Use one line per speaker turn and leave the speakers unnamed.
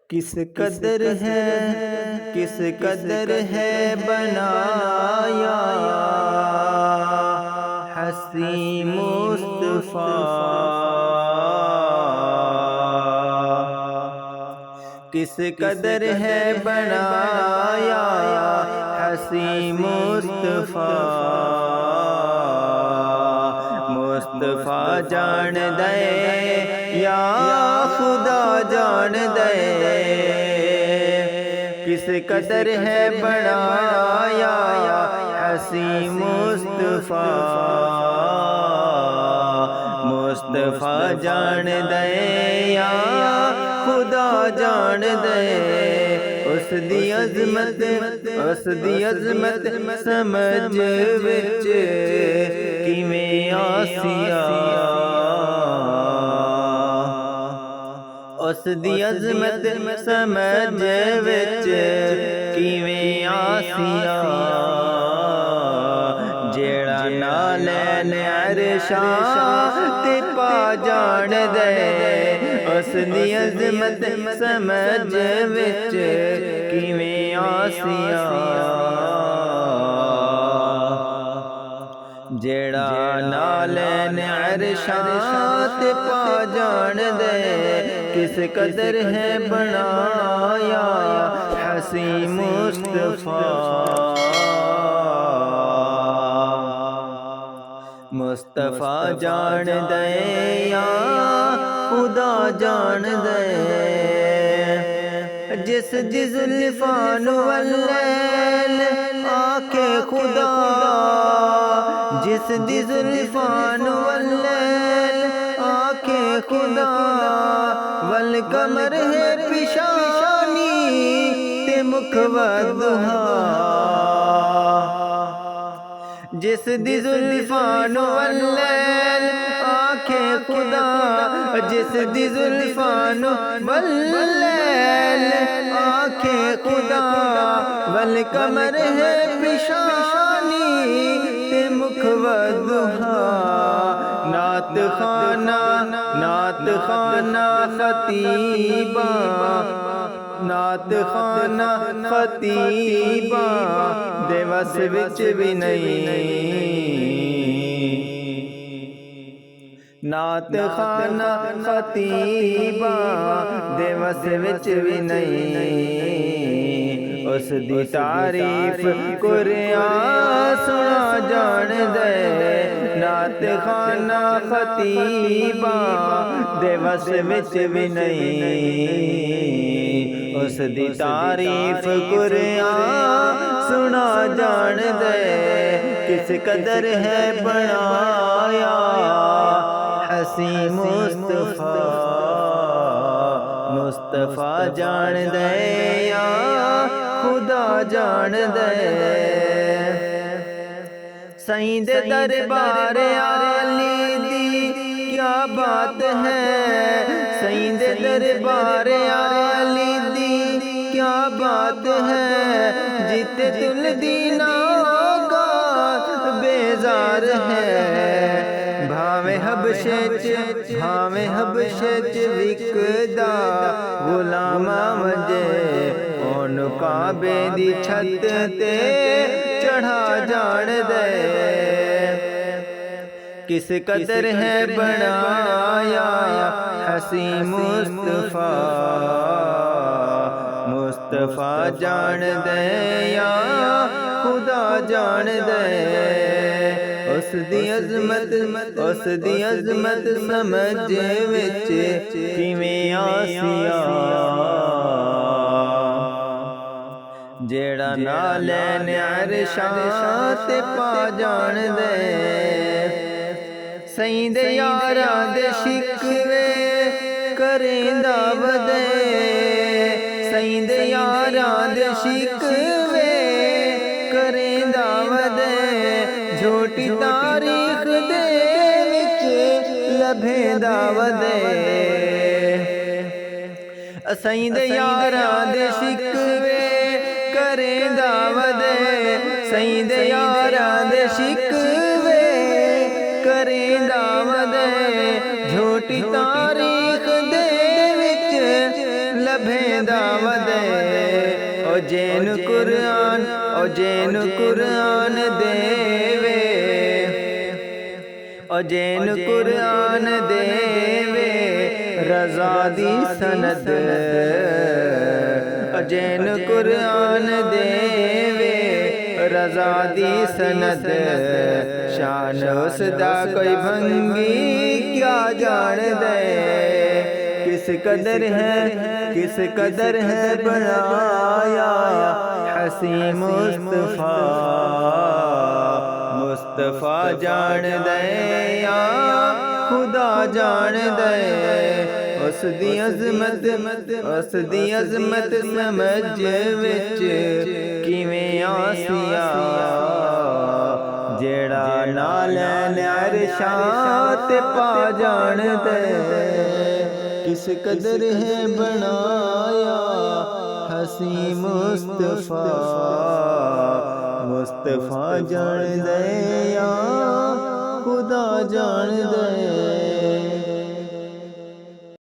کس قدر ہے بنایا حسین مصطفیٰ، کس قدر ہے بنایا حسین مصطفیٰ، مصطفیٰ جان دے یا خدا جان دے، کس قدر ہے بنایا حسین مصطفیٰ، مصطفیٰ جان دے یا خدا جان دے، اس دی عظمت سمجھ وچ کیویں آسیا، اس دی عظمت سمجھ وچ کیویں آسیا، جیڑا نالین عرشاں تے پا جان دے، اس دی عظمت سمجھ وچ کیویں آسیا، جیڑا نالین عرشاں تے پا جان دے، کس قدر ہے بنایا حسین مصطفیٰ، مصطفیٰ جان دے یا خدا جان دے، جس دی زلفاں نوں واللیل آکھے خدا، جس دی زلفاں نوں واللیل آکھے خدا، والقمر ہے پیشانی تے مکھ والضحا، جس دی زلفاں نوں واللیل آکھے خدا، جس دی زلفاں نوں واللیل آکھے خدا، والقمر ہے پیشانی تے مکھ والضحا، نعت خانہ خطیباں، نعت خانہ خطیباں دے وس وچ بھی نہیں، نعت خانہ خطیباں دے وس وچ بھی نہیں، اس دی تعریف قرآن سنا جان دے، نعت خانہ خطیباں دے وس وچ بھی نہیں، اس دی تعریف قرآن سنا جان دے، کس قدر ہے بنایا حسین مصطفیٰ، مصطفیٰ جان دے یا خدا جان دے، سائیں دے دربار عالی دی کیا بات ہے، سائیں دے دربار عالی دی کیا بات ہے، جتے دل دی ناگات بیزار ہے، بھاویں حبشے چ وکدا غلاماں وجے، اون کعبے دی چھت تے چڑھا جان دے، کس قدر ہے بنایا حسین مصطفیٰ، مصطفیٰ جان دے یا خدا جان دے، اس دی عظمت سمجھ وچ کیویں آسیا، جیڑا نالین عرشاں تے پا جان دے، سائیں دے یاراں دے شکوے کریندا ودے، سائیں دے یاراں دے شکوے کریندا ودے، جھوٹی تاریخ دے وچ لبھیندا ودے، سائیں دے یاراں دے شکوے کریندا ودے، سائیں دے یاراں دے شکوے کریندا ودے، جھوٹی تاریخ دے وچ لبھیندا ودے او جین قرآن دیوے او جین قرآن دیوے رضا دی سند او جین قرآن دیوے رضا دی سند شان اس دا کوئی بھنگی کیا جان دے کس قدر ہے بنایا حسین مصطفیٰ جان دے یا خدا جان دے اس دی عظمت سمجھ وچ کیویں آسیا جیڑا نالین عرشاں تے پا جان دے کس قدر ہے بنایا حسین مصطفیٰ جان دے یا خدا جان دے